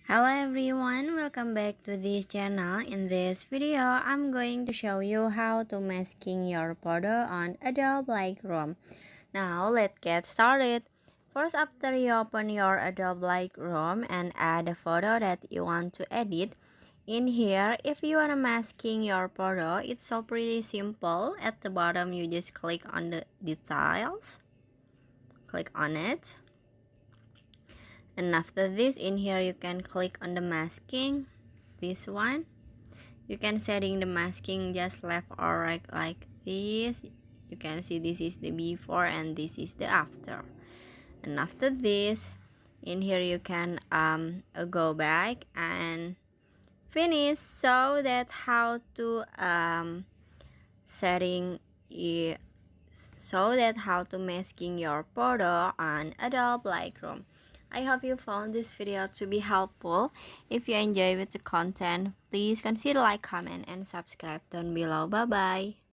Hello everyone, welcome back to this channel. In this video, I'm going to show you how to masking your photo on Adobe Lightroom. Now let's get started. First, after you open your Adobe Lightroom and add a photo that you want to edit, in here, if you want to masking your photo, it's so pretty simple. At the bottom, you just click on the details, click on it. And after this, in here you can click on the masking, this one. You can setting the masking just left or right like this. You can see this is the before and this is the after. And after this, in here you can go back and finish. So that how to setting so that how to masking your photo on Adobe Lightroom. I hope you found this video to be helpful. If you enjoy with the content, please consider like, comment, and subscribe down below. Bye bye.